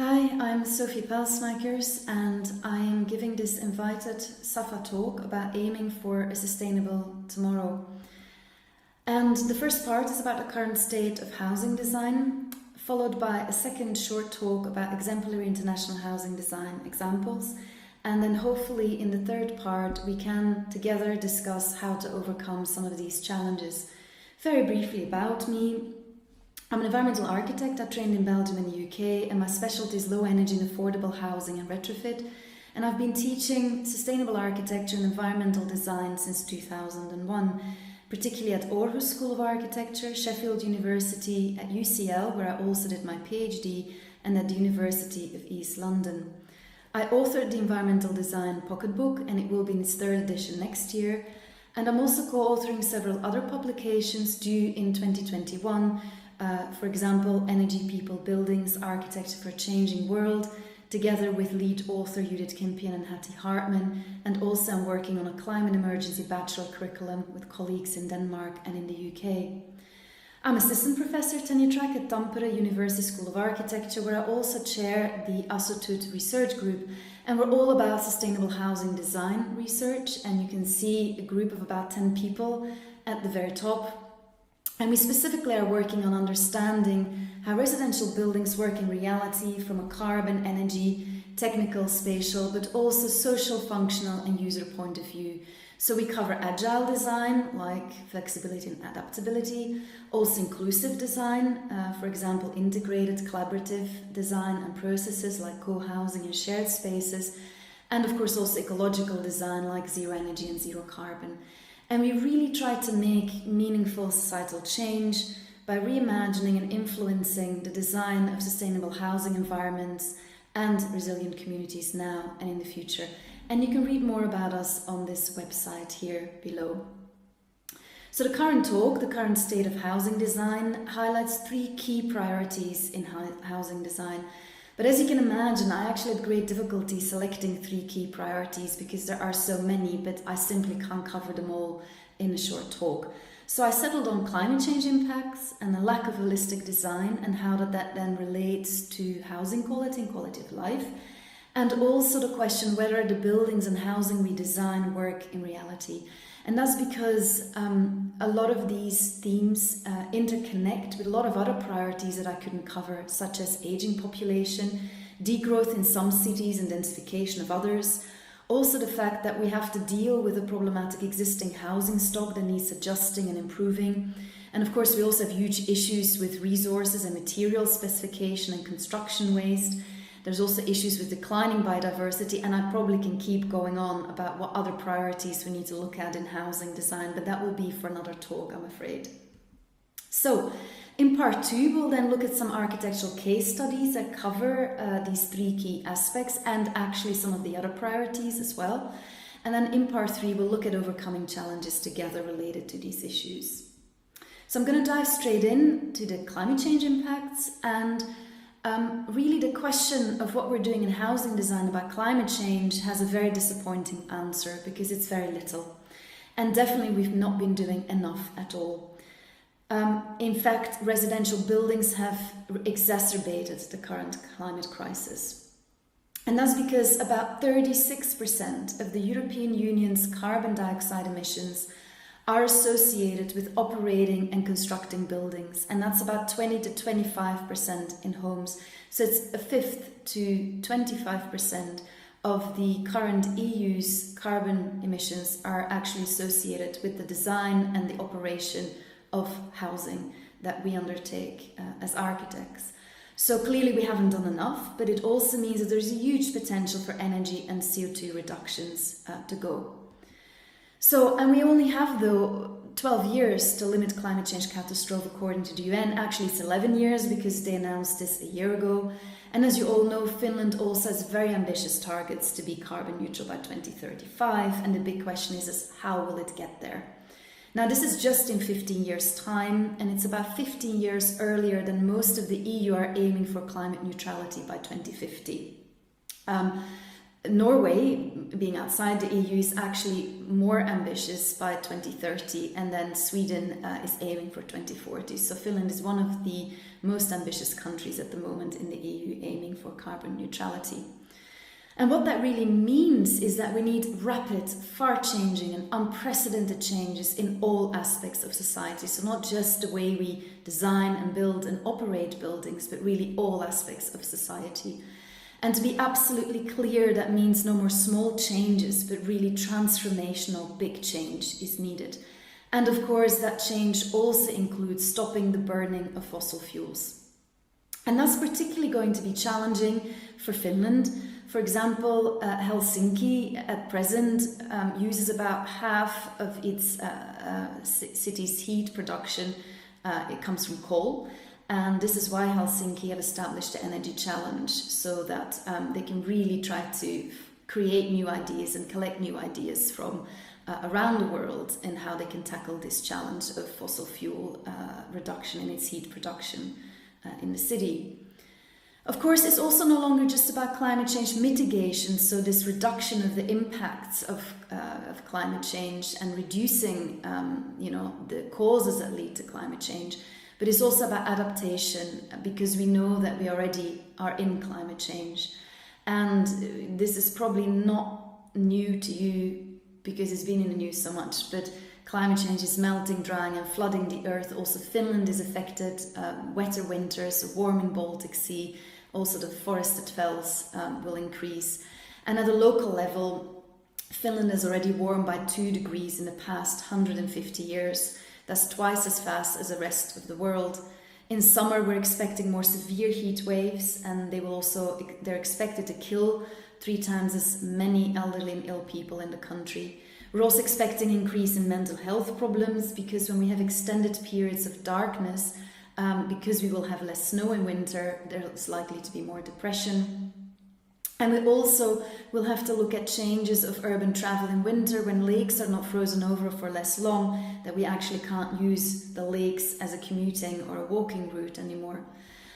Hi, I'm Sofie Pelsmakers and I am giving this invited SAFA talk about aiming for a sustainable tomorrow. And the first part is about the current state of housing design, followed by a second short talk about exemplary international housing design examples. And then hopefully in the third part we can together discuss how to overcome some of these challenges. Very briefly about me. I'm an environmental architect. I trained in Belgium and the UK, and my specialty is low energy and affordable housing and retrofit. And I've been teaching sustainable architecture and environmental design since 2001, particularly at Aarhus School of Architecture, Sheffield University, at UCL, where I also did my PhD, and at the University of East London. I authored the environmental design pocketbook, and it will be in its third edition next year. And I'm also co-authoring several other publications due in 2021. For example, Energy, People, Buildings, Architecture for a Changing World, together with lead author Judith Kimpian and Hattie Hartman, and also I'm working on a climate emergency bachelor curriculum with colleagues in Denmark and in the UK. I'm assistant professor tenure track at Tampere University School of Architecture, where I also chair the Asotut research group, and we're all about sustainable housing design research, and you can see a group of about 10 people at the very top. And we specifically are working on understanding how residential buildings work in reality from a carbon, energy, technical, spatial, but also social, functional and user point of view. So we cover agile design, like flexibility and adaptability, also inclusive design, for example, integrated collaborative design and processes like co-housing and shared spaces, and of course also ecological design like zero energy and zero carbon. And we really try to make meaningful societal change by reimagining and influencing the design of sustainable housing environments and resilient communities now and in the future. And you can read more about us on this website here below. So the current talk, the current state of housing design, highlights 3 key priorities in housing design. But as you can imagine, I actually had great difficulty selecting 3 key priorities because there are so many, but I simply can't cover them all in a short talk. So I settled on climate change impacts and the lack of holistic design and how that then relates to housing quality and quality of life. And also the question whether the buildings and housing we design work in reality. And that's because a lot of these themes interconnect with a lot of other priorities that I couldn't cover, such as aging population, degrowth in some cities and densification of others. Also the fact that we have to deal with a problematic existing housing stock that needs adjusting and improving. And of course we also have huge issues with resources and material specification and construction waste. There's also issues with declining biodiversity, and I probably can keep going on about what other priorities we need to look at in housing design, but that will be for another talk, I'm afraid. So, in part 2, we'll then look at some architectural case studies that cover these 3 key aspects and actually some of the other priorities as well. And then in part 3, we'll look at overcoming challenges together related to these issues. So I'm going to dive straight in to the climate change impacts and really the question of what we're doing in housing design about climate change has a very disappointing answer because it's very little. And definitely we've not been doing enough at all. In fact, residential buildings have exacerbated the current climate crisis. And that's because about 36% of the European Union's carbon dioxide emissions are associated with operating and constructing buildings, and that's about 20 to 25% in homes. So it's a fifth to 25% of the current EU's carbon emissions are actually associated with the design and the operation of housing that we undertake as architects. So clearly we haven't done enough, but it also means that there's a huge potential for energy and CO2 reductions to go. So, and we only have, though, 12 years to limit climate change catastrophe according to the UN. Actually, it's 11 years because they announced this a year ago. And as you all know, Finland also has very ambitious targets to be carbon neutral by 2035. And the big question is how will it get there? Now, this is just in 15 years' time, and it's about 15 years earlier than most of the EU are aiming for climate neutrality by 2050. Norway, being outside the EU, is actually more ambitious by 2030, and then Sweden is aiming for 2040. So Finland is one of the most ambitious countries at the moment in the EU, aiming for carbon neutrality. And what that really means is that we need rapid, far-changing and unprecedented changes in all aspects of society. So not just the way we design and build and operate buildings, but really all aspects of society. And to be absolutely clear, that means no more small changes, but really transformational big change is needed. And of course, that change also includes stopping the burning of fossil fuels. And that's particularly going to be challenging for Finland. For example, Helsinki at present uses about half of its city's heat production. It comes from coal. And this is why Helsinki have established the Energy Challenge, so that they can really try to create new ideas and collect new ideas from around the world in how they can tackle this challenge of fossil fuel reduction in its heat production in the city. Of course, it's also no longer just about climate change mitigation, so this reduction of the impacts of climate change and reducing the causes that lead to climate change. But it's also about adaptation, because we know that we already are in climate change. And this is probably not new to you because it's been in the news so much, but climate change is melting, drying and flooding the earth. Also Finland is affected, wetter winters, a warming Baltic Sea, also the forested fells will increase. And at a local level, Finland has already warmed by 2 degrees in the past 150 years. That's twice as fast as the rest of the world. In summer, we're expecting more severe heat waves, and they're expected to kill 3 times as many elderly and ill people in the country. We're also expecting an increase in mental health problems, because when we have extended periods of darkness, because we will have less snow in winter, there's likely to be more depression. And we also will have to look at changes of urban travel in winter when lakes are not frozen over for less long, that we actually can't use the lakes as a commuting or a walking route anymore.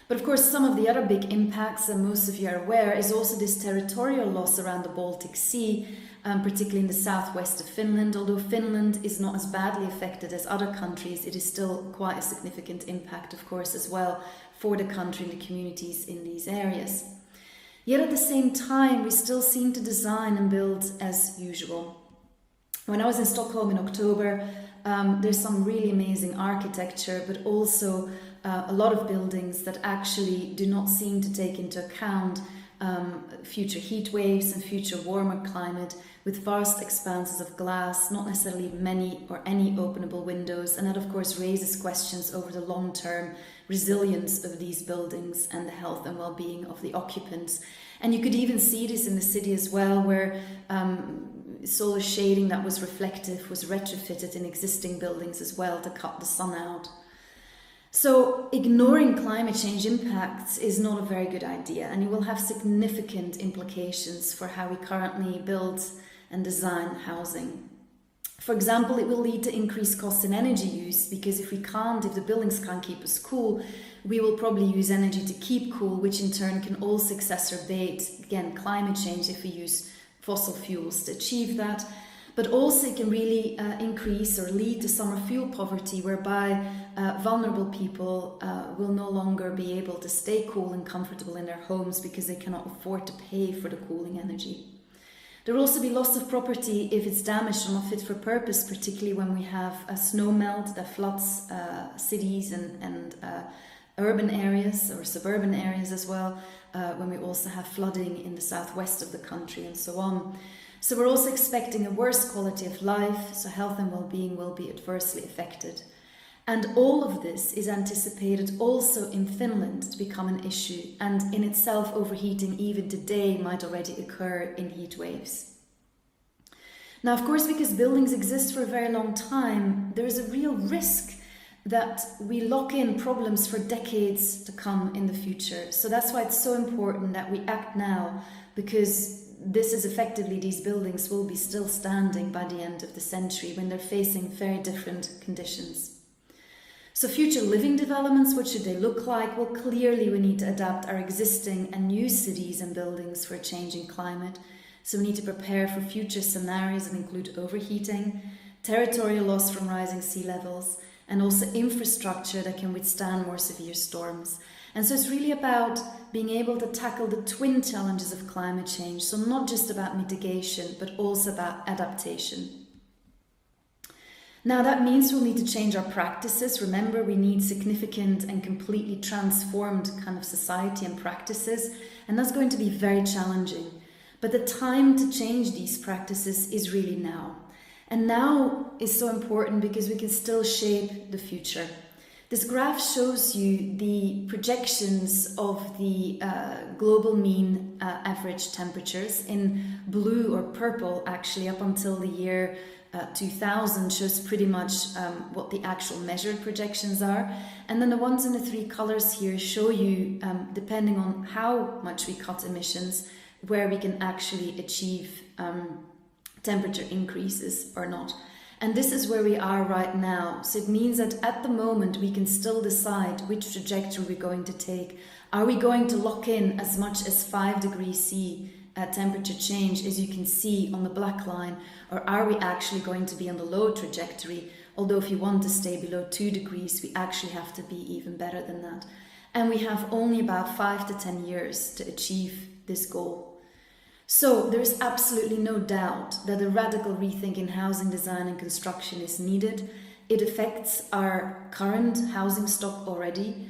But of course, some of the other big impacts that most of you are aware is also this territorial loss around the Baltic Sea, particularly in the southwest of Finland. Although Finland is not as badly affected as other countries, it is still quite a significant impact, of course, as well for the country and the communities in these areas. Yet at the same time, we still seem to design and build as usual. When I was in Stockholm in October, there's some really amazing architecture, but also a lot of buildings that actually do not seem to take into account future heat waves and future warmer climate, with vast expanses of glass, not necessarily many or any openable windows. And that of course raises questions over the long-term resilience of these buildings and the health and well-being of the occupants. And you could even see this in the city as well, where solar shading that was reflective was retrofitted in existing buildings as well to cut the sun out. So ignoring climate change impacts is not a very good idea, and it will have significant implications for how we currently build and design housing. For example, it will lead to increased costs in energy use, because if the buildings can't keep us cool, we will probably use energy to keep cool, which in turn can also exacerbate, again, climate change if we use fossil fuels to achieve that. But also it can really increase or lead to summer fuel poverty, whereby vulnerable people will no longer be able to stay cool and comfortable in their homes because they cannot afford to pay for the cooling energy. There will also be loss of property if it's damaged or not fit for purpose, particularly when we have a snow melt that floods cities and urban areas or suburban areas as well, when we also have flooding in the southwest of the country and so on. So we're also expecting a worse quality of life, so health and well-being will be adversely affected. And all of this is anticipated also in Finland to become an issue, and in itself overheating even today might already occur in heat waves. Now, of course, because buildings exist for a very long time, there is a real risk that we lock in problems for decades to come in the future. So that's why it's so important that we act now, because this is effectively, these buildings will be still standing by the end of the century when they're facing very different conditions. So future living developments, what should they look like? Well, clearly we need to adapt our existing and new cities and buildings for a changing climate. So we need to prepare for future scenarios that include overheating, territorial loss from rising sea levels, and also infrastructure that can withstand more severe storms. And so it's really about being able to tackle the twin challenges of climate change. So not just about mitigation, but also about adaptation. Now that means we'll need to change our practices. Remember, we need significant and completely transformed kind of society and practices, and that's going to be very challenging. But the time to change these practices is really now. And now is so important because we can still shape the future. This graph shows you the projections of the global mean average temperatures in blue or purple, actually, up until the year 2000 shows pretty much what the actual measured projections are. And then the ones in the three colors here show you, depending on how much we cut emissions, where we can actually achieve temperature increases or not. And this is where we are right now. So it means that at the moment we can still decide which trajectory we're going to take. Are we going to lock in as much as 5 degrees C temperature change, as you can see on the black line, or are we actually going to be on the low trajectory? Although if you want to stay below 2 degrees, we actually have to be even better than that. And we have only about 5 to 10 years to achieve this goal. So there is absolutely no doubt that a radical rethink in housing design and construction is needed. It affects our current housing stock already.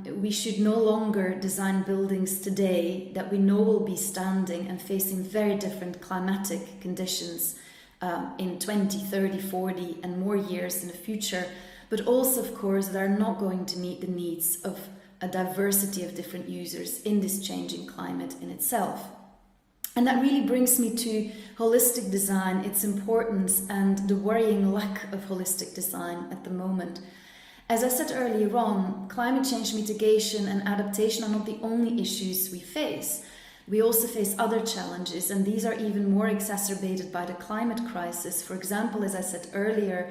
We should no longer design buildings today that we know will be standing and facing very different climatic conditions in 20, 30, 40 and more years in the future, but also, of course, that are not going to meet the needs of a diversity of different users in this changing climate in itself. And that really brings me to holistic design, its importance, and the worrying lack of holistic design at the moment. As I said earlier on, climate change mitigation and adaptation are not the only issues we face. We also face other challenges, and these are even more exacerbated by the climate crisis. For example, as I said earlier,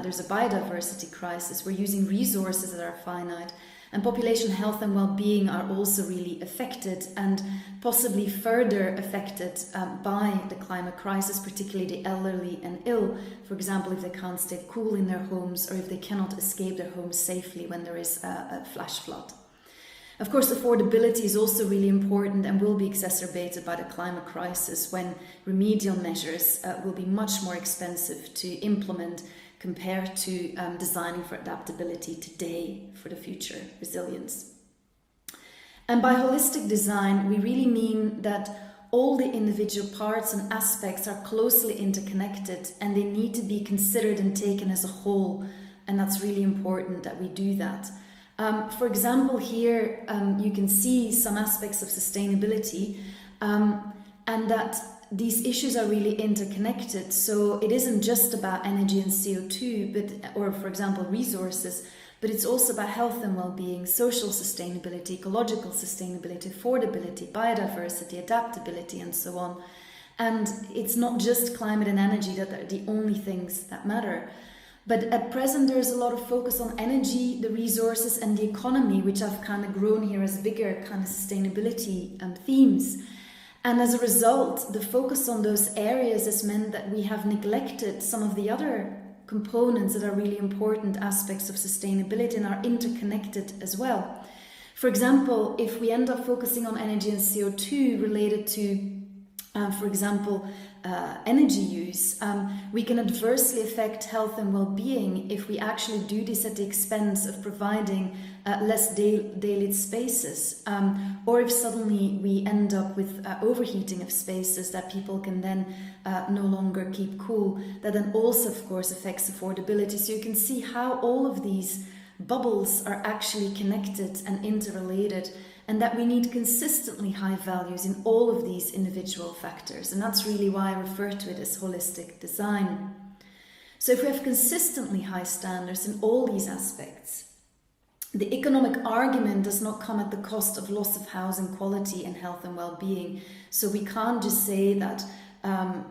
there's a biodiversity crisis. We're using resources that are finite. And population health and well-being are also really affected and possibly further affected by the climate crisis, particularly the elderly and ill. For example, if they can't stay cool in their homes or if they cannot escape their homes safely when there is a flash flood. Of course, affordability is also really important and will be exacerbated by the climate crisis when remedial measures will be much more expensive to implement compared to designing for adaptability today for the future resilience. And by holistic design, we really mean that all the individual parts and aspects are closely interconnected and they need to be considered and taken as a whole. And that's really important that we do that. For example, here you can see some aspects of sustainability and that these issues are really interconnected. So it isn't just about energy and CO2, or for example, resources, but it's also about health and well-being, social sustainability, ecological sustainability, affordability, biodiversity, adaptability, and so on. And it's not just climate and energy that are the only things that matter. But at present, there's a lot of focus on energy, the resources, and the economy, which have kind of grown here as bigger kind of sustainability themes. And as a result, the focus on those areas has meant that we have neglected some of the other components that are really important aspects of sustainability and are interconnected as well. For example, if we end up focusing on energy and CO2 related to, for example, energy use, we can adversely affect health and well-being if we actually do this at the expense of providing less daylit spaces, or if suddenly we end up with overheating of spaces that people can then no longer keep cool, that then also of course affects affordability. So you can see how all of these bubbles are actually connected and interrelated, and that we need consistently high values in all of these individual factors. And that's really why I refer to it as holistic design. So if we have consistently high standards in all these aspects, the economic argument does not come at the cost of loss of housing quality and health and well-being. So we can't just say that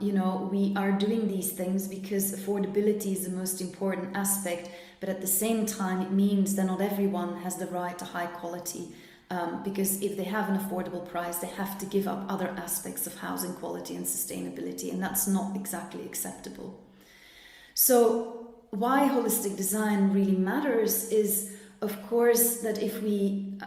we are doing these things because affordability is the most important aspect, but at the same time it means that not everyone has the right to high quality because if they have an affordable price, they have to give up other aspects of housing quality and sustainability, and that's not exactly acceptable. So why holistic design really matters is, of course, that if we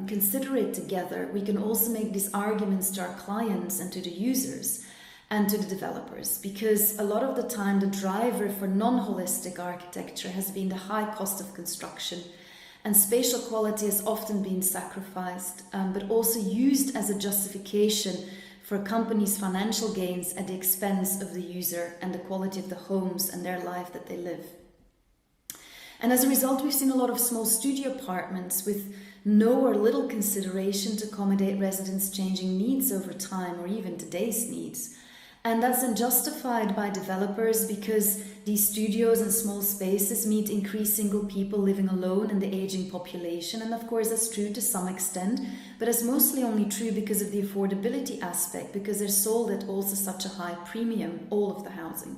consider it together, we can also make these arguments to our clients and to the users and to the developers, because a lot of the time the driver for non-holistic architecture has been the high cost of construction, and spatial quality has often been sacrificed, but also used as a justification for companies' financial gains at the expense of the user and the quality of the homes and their life that they live. And as a result, we've seen a lot of small studio apartments with no or little consideration to accommodate residents' changing needs over time, or even today's needs. And that's unjustified by developers because these studios and small spaces meet increased single people living alone and the aging population. And of course, that's true to some extent, but it's mostly only true because of the affordability aspect, because they're sold at also such a high premium, all of the housing.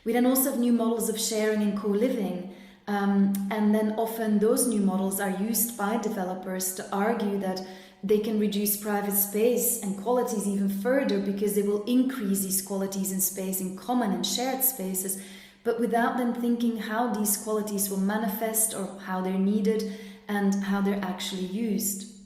We then also have new models of sharing and co-living. And then often those new models are used by developers to argue that they can reduce private space and qualities even further because they will increase these qualities in space in common and shared spaces, but without them thinking how these qualities will manifest or how they're needed and how they're actually used.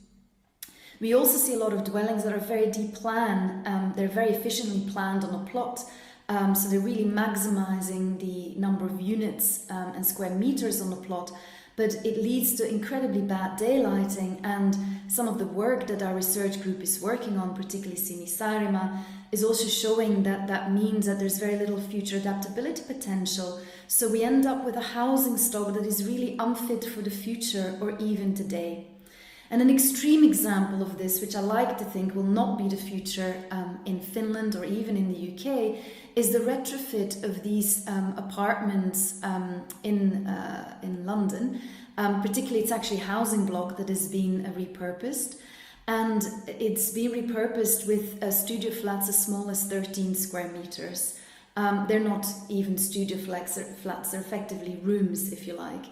We also see a lot of dwellings that are very deep plan, they're very efficiently planned on a plot. So they're really maximizing the number of units and square meters on the plot, but it leads to incredibly bad daylighting, and some of the work that our research group is working on, particularly Sini Sarima, is also showing that that means that there's very little future adaptability potential. So we end up with a housing stock that is really unfit for the future or even today. And an extreme example of this, which I like to think will not be the future in Finland or even in the UK, is the retrofit of these apartments in London. Particularly, it's actually a housing block that has been repurposed. And it's been repurposed with studio flats as small as 13 square meters. They're not even studio flats, they're effectively rooms, if you like.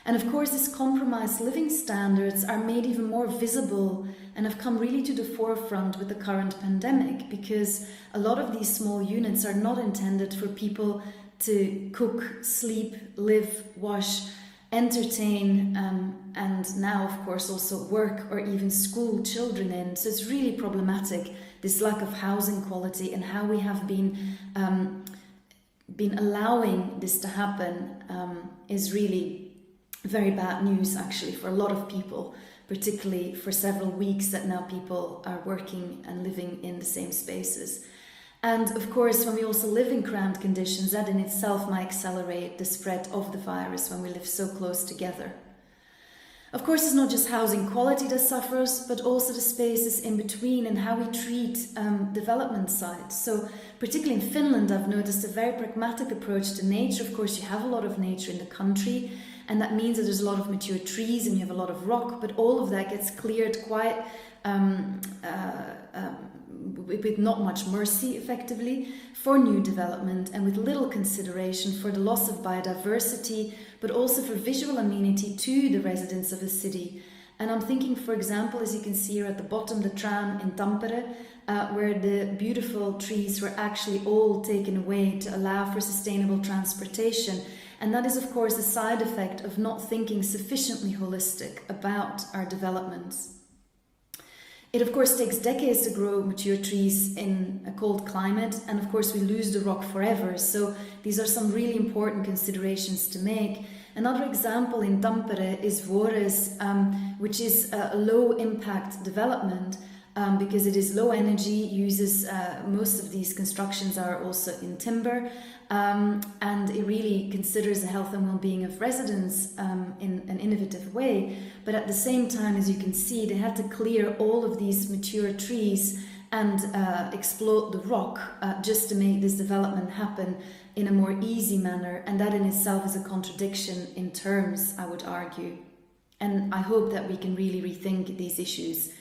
And of course, these compromised living standards are made even more visible and have come really to the forefront with the current pandemic, because a lot of these small units are not intended for people to cook, sleep, live, wash, entertain, and now, of course, also work or even school children in. So it's really problematic, this lack of housing quality, and how we have been allowing this to happen is really very bad news, actually, for a lot of people, particularly for several weeks that now people are working and living in the same spaces. And of course, when we also live in cramped conditions, that in itself might accelerate the spread of the virus when we live so close together. Of course, it's not just housing quality that suffers, but also the spaces in between and how we treat development sites. So particularly in Finland, I've noticed a very pragmatic approach to nature. Of course, you have a lot of nature in the country, and that means that there's a lot of mature trees and you have a lot of rock, but all of that gets cleared quite with not much mercy, effectively, for new development, and with little consideration for the loss of biodiversity, but also for visual amenity to the residents of a city. And I'm thinking, for example, as you can see here at the bottom, the tram in Tampere, where the beautiful trees were actually all taken away to allow for sustainable transportation. And that is, of course, a side effect of not thinking sufficiently holistic about our developments. It, of course, takes decades to grow mature trees in a cold climate, and of course we lose the rock forever. So these are some really important considerations to make. Another example in Tampere is Vuores, which is a low-impact development because it is low energy, uses most of these constructions are also in timber, and it really considers the health and well-being of residents in an innovative way. But at the same time, as you can see, they had to clear all of these mature trees and explode the rock just to make this development happen in a more easy manner. And that in itself is a contradiction in terms, I would argue. And I hope that we can really rethink these issues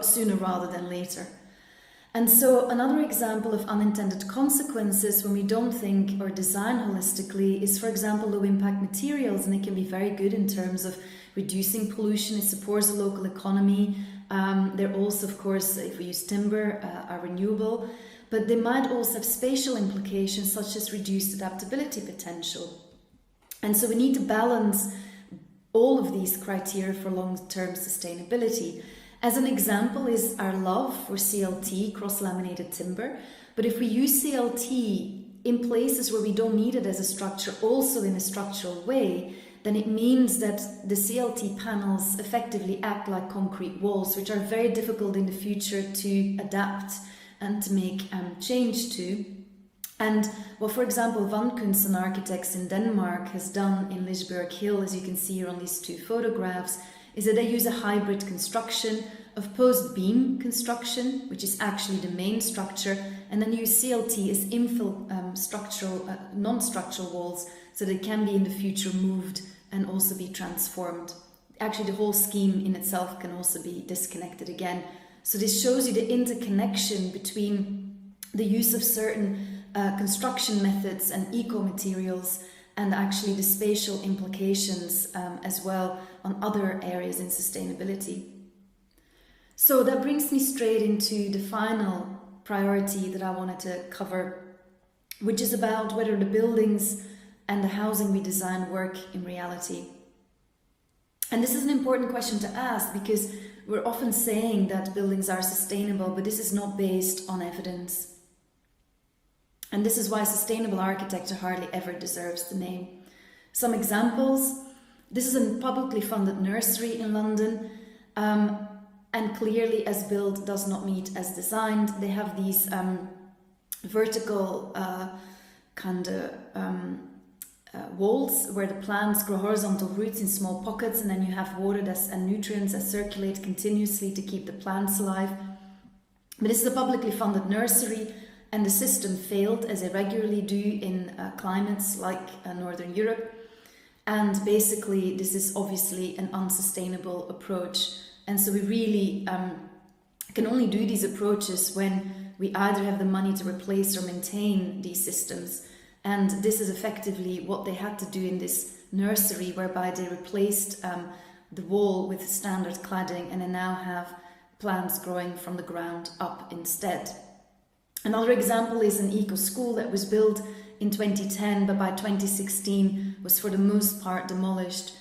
sooner rather than later. And so another example of unintended consequences when we don't think or design holistically is, for example, low impact materials, and it can be very good in terms of reducing pollution, it supports the local economy. They're also, of course, if we use timber, are renewable, but they might also have spatial implications such as reduced adaptability potential. And so we need to balance all of these criteria for long-term sustainability. As an example is our love for CLT, cross-laminated timber. But if we use CLT in places where we don't need it as a structure, also in a structural way, then it means that the CLT panels effectively act like concrete walls, which are very difficult in the future to adapt and to make change to. And what, for example, Vankunsten Architects in Denmark has done in Liseberg Hill, as you can see here on these two photographs, is that they use a hybrid construction of post-beam construction, which is actually the main structure, and then use CLT as infill non-structural walls, so they can be in the future moved and also be transformed. Actually, the whole scheme in itself can also be disconnected again. So this shows you the interconnection between the use of certain construction methods and eco-materials, and actually the spatial implications as well on other areas in sustainability. So that brings me straight into the final priority that I wanted to cover, which is about whether the buildings and the housing we design work in reality. And this is an important question to ask, because we're often saying that buildings are sustainable, but this is not based on evidence. And this is why sustainable architecture hardly ever deserves the name. Some examples: this is a publicly funded nursery in London, and clearly as built does not meet as designed. They have these vertical walls where the plants grow horizontal roots in small pockets, and then you have water and nutrients that circulate continuously to keep the plants alive. But this is a publicly funded nursery, and the system failed, as they regularly do in climates like Northern Europe. And basically this is obviously an unsustainable approach. And so we really can only do these approaches when we either have the money to replace or maintain these systems. And this is effectively what they had to do in this nursery, whereby they replaced the wall with standard cladding, and they now have plants growing from the ground up instead. Another example is an eco-school that was built in 2010, but by 2016 was for the most part demolished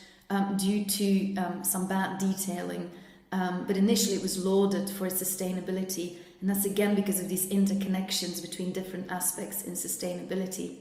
due to some bad detailing. But initially it was lauded for its sustainability, and that's again because of these interconnections between different aspects in sustainability.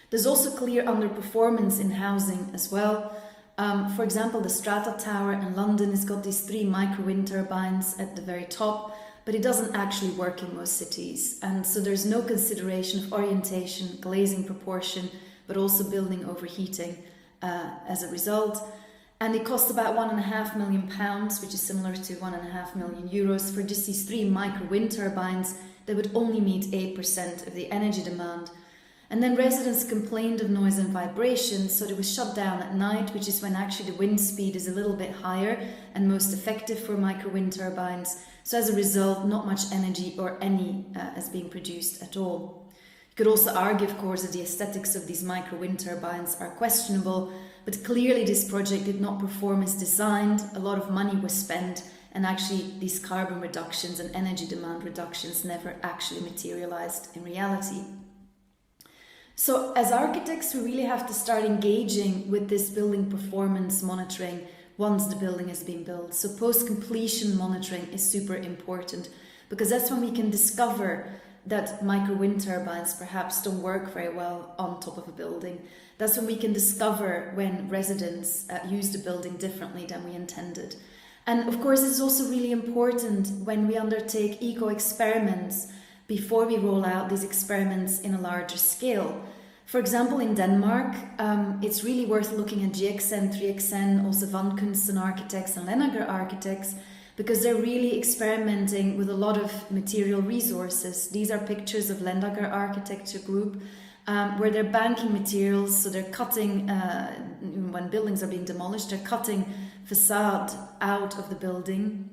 There's also clear underperformance in housing as well. For example, the Strata Tower in London has got these 3 micro-wind turbines at the very top, but it doesn't actually work in most cities. And so there's no consideration of orientation, glazing proportion, but also building overheating as a result. And it costs about £1.5 million, which is similar to €1.5 million for just these 3 micro-wind turbines that would only meet 8% of the energy demand. And then residents complained of noise and vibration, so it was shut down at night, which is when actually the wind speed is a little bit higher and most effective for micro-wind turbines. So as a result, not much energy or any is being produced at all. You could also argue, of course, that the aesthetics of these micro-wind turbines are questionable, but clearly this project did not perform as designed. A lot of money was spent, and actually these carbon reductions and energy demand reductions never actually materialized in reality. So as architects, we really have to start engaging with this building performance monitoring once the building has been built. So post-completion monitoring is super important, because that's when we can discover that micro-wind turbines perhaps don't work very well on top of a building. That's when we can discover when residents use the building differently than we intended. And of course, it's also really important when we undertake eco-experiments before we roll out these experiments in a larger scale. For example, in Denmark, it's really worth looking at GXN, 3XN, also Vankunsten Architects and Lennager Architects, because they're really experimenting with a lot of material resources. These are pictures of Lennager Architecture Group, where they're banking materials, so they're cutting, when buildings are being demolished, they're cutting facade out of the building,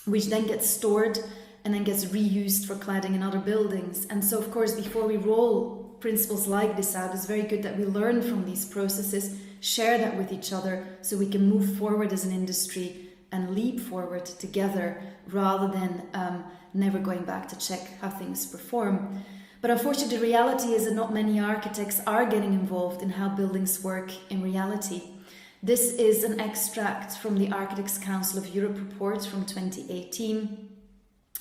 which then gets stored and then gets reused for cladding in other buildings. And so, of course, before we roll principles like this out, it's very good that we learn from these processes, share that with each other, so we can move forward as an industry and leap forward together, rather than never going back to check how things perform. But unfortunately, the reality is that not many architects are getting involved in how buildings work in reality. This is an extract from the Architects Council of Europe report from 2018.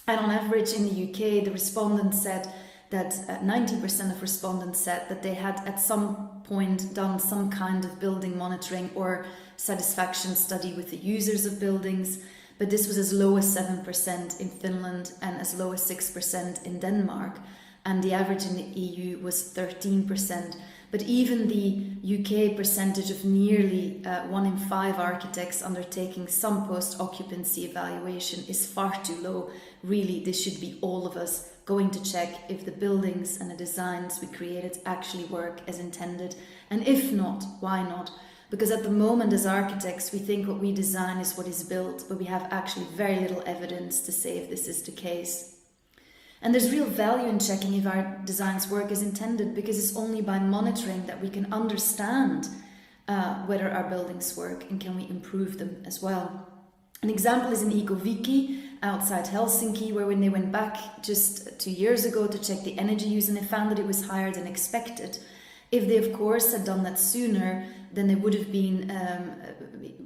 And on average in the UK, the respondents said that 90% of respondents said that they had at some point done some kind of building monitoring or satisfaction study with the users of buildings. But this was as low as 7% in Finland and as low as 6% in Denmark. And the average in the EU was 13%. But even the UK percentage of nearly 1 in 5 architects undertaking some post-occupancy evaluation is far too low. Really, this should be all of us going to check if the buildings and the designs we created actually work as intended. And if not, why not? Because at the moment as architects, we think what we design is what is built, but we have actually very little evidence to say if this is the case. And there's real value in checking if our designs work as intended, because it's only by monitoring that we can understand whether our buildings work and can we improve them as well. An example is in Ecoviki outside Helsinki, where when they went back just 2 years ago to check the energy use, and they found that it was higher than expected. If they, of course, had done that sooner, then they would have been,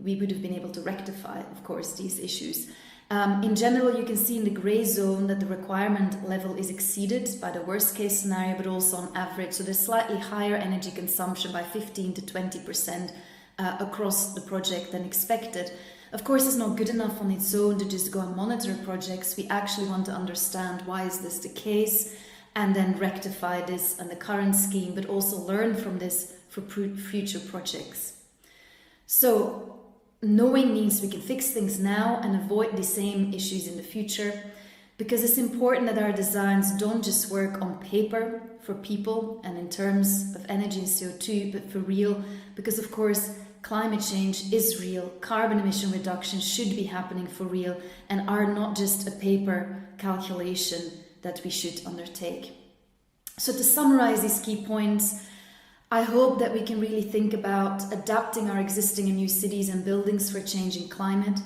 we would have been able to rectify, of course, these issues. In general, you can see in the grey zone that the requirement level is exceeded by the worst case scenario, but also on average. So there's slightly higher energy consumption by 15 to 20% across the project than expected. Of course, it's not good enough on its own to just go and monitor projects. We actually want to understand why is this the case, and then rectify this and the current scheme, but also learn from this for future projects. So knowing means we can fix things now and avoid the same issues in the future, because it's important that our designs don't just work on paper for people and in terms of energy and CO2, but for real, because of course climate change is real, carbon emission reduction should be happening for real and are not just a paper calculation that we should undertake. So to summarize these key points, I hope that we can really think about adapting our existing and new cities and buildings for a changing climate,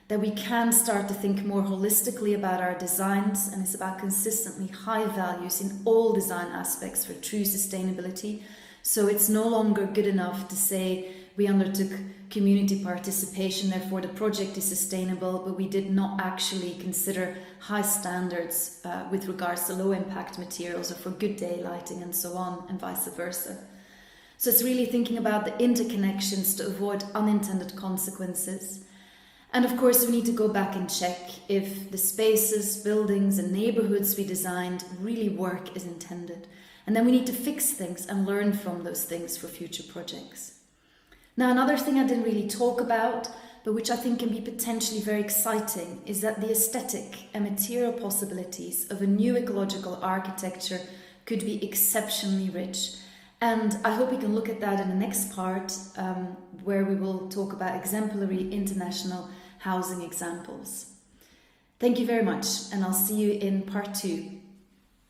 that we can start to think more holistically about our designs, and it's about consistently high values in all design aspects for true sustainability. So it's no longer good enough to say we undertook community participation, therefore the project is sustainable, but we did not actually consider high standards with regards to low impact materials or for good daylighting and so on, and vice versa. So it's really thinking about the interconnections to avoid unintended consequences. And of course, we need to go back and check if the spaces, buildings and neighborhoods we designed really work as intended. And then we need to fix things and learn from those things for future projects. Now, another thing I didn't really talk about, but which I think can be potentially very exciting, is that the aesthetic and material possibilities of a new ecological architecture could be exceptionally rich. And I hope we can look at that in the next part, where we will talk about exemplary international housing examples. Thank you very much, and I'll see you in part 2.